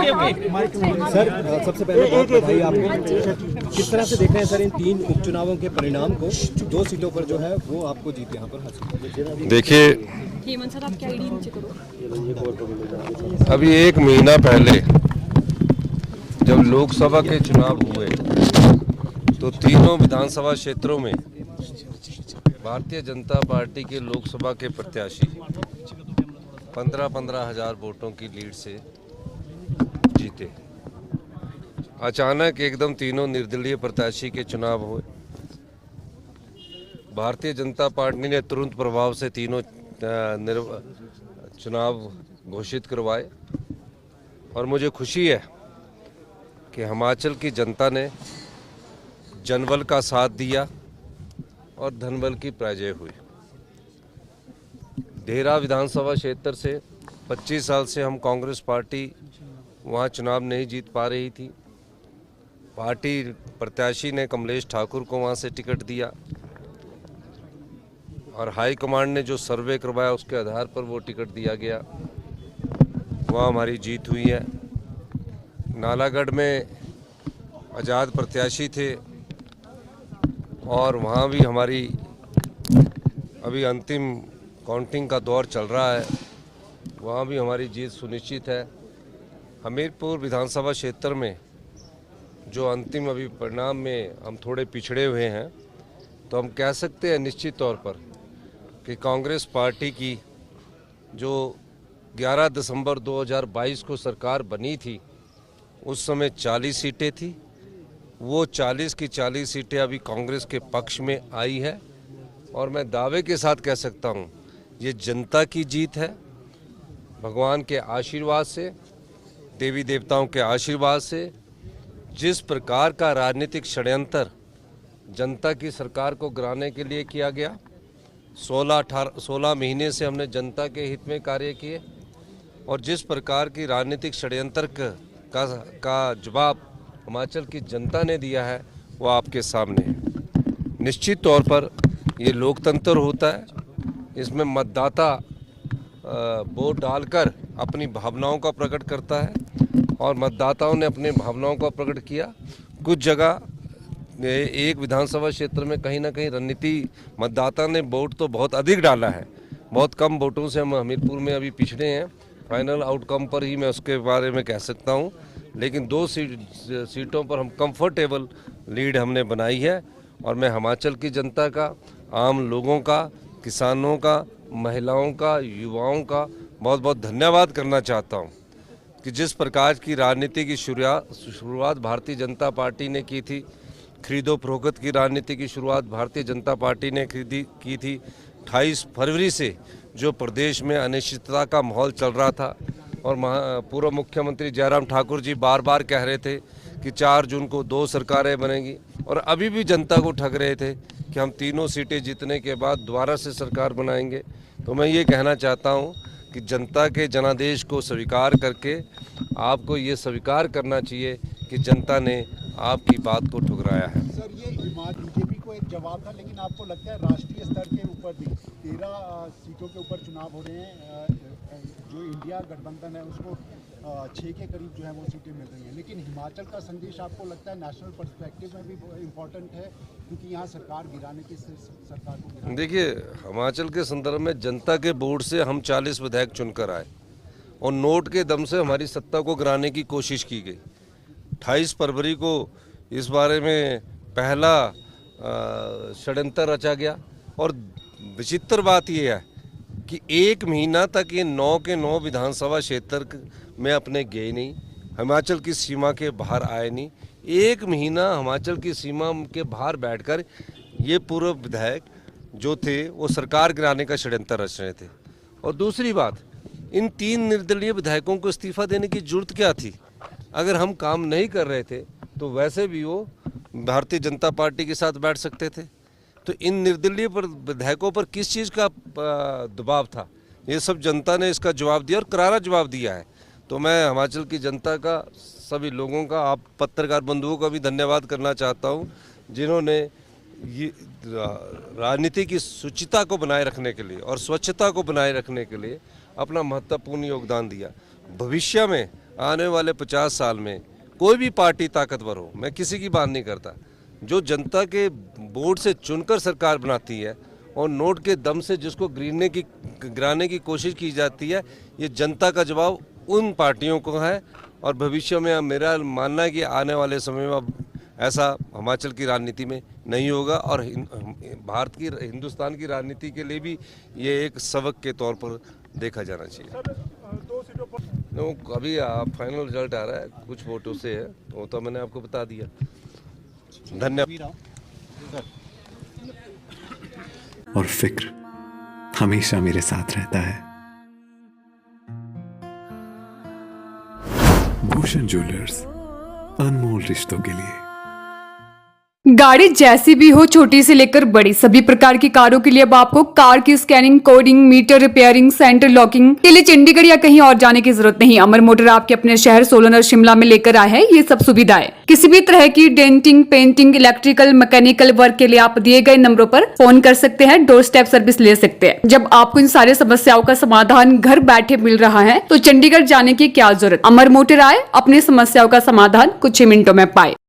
Sir सबसे पहले बहुत बधाई आपको। किस तरह से देख रहे हैं सर इन 3 उपचुनावों के परिणाम को? 2 सीटों पर जो है वो आपको जीत यहाँ पर हासिल। देखिए, हेमंत सर आप क्या आईडी नीचे करो। अभी 1 महीना पहले जब लोकसभा के चुनाव हुए तो तीनों विधानसभा क्षेत्रों में भारतीय जनता पार्टी के लोकसभा के प्रत्याशी 15-15 हजार वोटों की लीड से जीते। अचानक एकदम तीनों निर्दलीय प्रत्याशी के चुनाव हुए। भारतीय जनता पार्टी ने तुरंत प्रभाव से तीनों चुनाव घोषित करवाए और मुझे खुशी है कि हिमाचल की जनता ने जनबल का साथ दिया और धनबल की पराजय हुई। देहरा विधानसभा क्षेत्र से 25 साल से हम कांग्रेस पार्टी वहां चुनाव नहीं जीत पा रही थी। पार्टी प्रत्याशी ने कमलेश ठाकुर को वहां से टिकट दिया और हाई कमांड ने जो सर्वे करवाया उसके आधार पर वो टिकट दिया गया। वहाँ हमारी जीत हुई है। नालागढ़ में आज़ाद प्रत्याशी थे और वहाँ भी हमारी अभी अंतिम काउंटिंग का दौर चल रहा है, वहाँ भी हमारी जीत सुनिश्चित है। हमीरपुर विधानसभा क्षेत्र में जो अंतिम अभी परिणाम में हम थोड़े पिछड़े हुए हैं, तो हम कह सकते हैं निश्चित तौर पर कि कांग्रेस पार्टी की जो 11 दिसंबर 2022 को सरकार बनी थी उस समय 40 सीटें थी। वो 40 की 40 सीटें अभी कांग्रेस के पक्ष में आई है और मैं दावे के साथ कह सकता हूँ ये जनता की जीत है। भगवान के आशीर्वाद से, देवी देवताओं के आशीर्वाद से जिस प्रकार का राजनीतिक षड्यंत्र जनता की सरकार को गिराने के लिए किया गया, 16 महीने से हमने जनता के हित में कार्य किए और जिस प्रकार की राजनीतिक षड्यंत्र का जवाब हिमाचल की जनता ने दिया है वो आपके सामने है। निश्चित तौर पर ये लोकतंत्र होता है, इसमें मतदाता वोट डालकर अपनी भावनाओं का प्रकट करता है और मतदाताओं ने अपनी भावनाओं का प्रकट किया। कुछ जगह एक विधानसभा क्षेत्र में कहीं ना कहीं रणनीति मतदाता ने वोट तो बहुत अधिक डाला है, बहुत कम वोटों से हम हमीरपुर में अभी पिछड़े हैं। फाइनल आउटकम पर ही मैं उसके बारे में कह सकता हूं, लेकिन 2 सीटों पर हम कंफर्टेबल लीड हमने बनाई है और मैं हिमाचल की जनता का, आम लोगों का, किसानों का, महिलाओं का, युवाओं का बहुत बहुत धन्यवाद करना चाहता हूं कि जिस प्रकार की राजनीति की शुरुआत भारतीय जनता पार्टी ने की थी, खरीदो फरोख्त की राजनीति की शुरुआत भारतीय जनता पार्टी ने की थी। 28 फरवरी से जो प्रदेश में अनिश्चितता का माहौल चल रहा था और पूर्व मुख्यमंत्री जयराम ठाकुर जी बार बार कह रहे थे कि 4 जून को 2 सरकारें बनेंगी और अभी भी जनता को ठग रहे थे कि हम तीनों सीटें जीतने के बाद दोबारा से सरकार बनाएंगे। तो मैं ये कहना चाहता हूँ कि जनता के जनादेश को स्वीकार करके आपको ये स्वीकार करना चाहिए कि जनता ने आपकी बात को ठुकराया है। सर ये बीजेपी को एक जवाब था, लेकिन आपको लगता है राष्ट्रीय स्तर के ऊपर भी 13 सीटों के ऊपर चुनाव हो रहे हैं, जो इंडिया गठबंधन है उसको 6 के करीब जो है वो सीटें मिल रही हैं, लेकिन हिमाचल का संदेश आपको लगता है नेशनल पर्सपेक्टिव में भी इम्पोर्टेंट है क्योंकि यहाँ सरकार गिराने की सरकार को गिराने। देखिए, हिमाचल के संदर्भ में जनता के वोट से हम 40 विधायक चुनकर आए और नोट के दम से हमारी सत्ता को गिराने की कोशिश की गई। 28 फरवरी को इस बारे में पहला षड्यंत्र रचा गया और विचित्र बात यह है कि 1 महीना तक ये 9 के 9 विधानसभा क्षेत्र में अपने गए नहीं, हिमाचल की सीमा के बाहर आए नहीं। 1 महीना हिमाचल की सीमा के बाहर बैठकर ये पूर्व विधायक जो थे वो सरकार गिराने का षड्यंत्र रच रहे थे। और दूसरी बात, इन 3 निर्दलीय विधायकों को इस्तीफा देने की जरूरत क्या थी? अगर हम काम नहीं कर रहे थे तो वैसे भी वो भारतीय जनता पार्टी के साथ बैठ सकते थे। तो इन निर्दलीय विधायकों पर किस चीज़ का दबाव था? ये सब जनता ने इसका जवाब दिया और करारा जवाब दिया है। तो मैं हिमाचल की जनता का, सभी लोगों का, आप पत्रकार बंधुओं का भी धन्यवाद करना चाहता हूँ जिन्होंने ये राजनीति की शुचिता को बनाए रखने के लिए और स्वच्छता को बनाए रखने के लिए अपना महत्वपूर्ण योगदान दिया। भविष्य में आने वाले 50 साल में कोई भी पार्टी ताकतवर हो, मैं किसी की बात नहीं करता, जो जनता के वोट से चुनकर सरकार बनाती है और नोट के दम से जिसको गिराने की कोशिश की जाती है, ये जनता का जवाब उन पार्टियों को है। और भविष्य में मेरा मानना है कि आने वाले समय में अब ऐसा हिमाचल की राजनीति में नहीं होगा और हिंदुस्तान की राजनीति के लिए भी ये एक सबक के तौर पर देखा जाना चाहिए। नो, अभी फाइनल रिजल्ट आ रहा है, कुछ वोटों से है, वो तो मैंने आपको बता दिया। धन्यवाद। और फिक्र हमेशा मेरे साथ रहता है। भूषण ज्वेलर्स, अनमोल रिश्तों के लिए। गाड़ी जैसी भी हो, छोटी से लेकर बड़ी, सभी प्रकार की कारों के लिए अब आपको कार की scanning, coding, meter repairing, centre locking के लिए चंडीगढ़ या कहीं और जाने की जरूरत नहीं। अमर मोटर आपके अपने शहर सोलन और शिमला में लेकर आए हैं ये सब सुविधाएं। किसी भी तरह की denting, painting, electrical, mechanical work के लिए आप दिए गए नंबरों पर फोन कर सकते हैं, डोर स्टेप सर्विस ले सकते हैं। जब आपको इन सारी समस्याओं का समाधान घर बैठे मिल रहा है तो चंडीगढ़ जाने की क्या जरूरत। अमर मोटर आए, अपनी समस्याओं का समाधान कुछ ही मिनटों में पाए।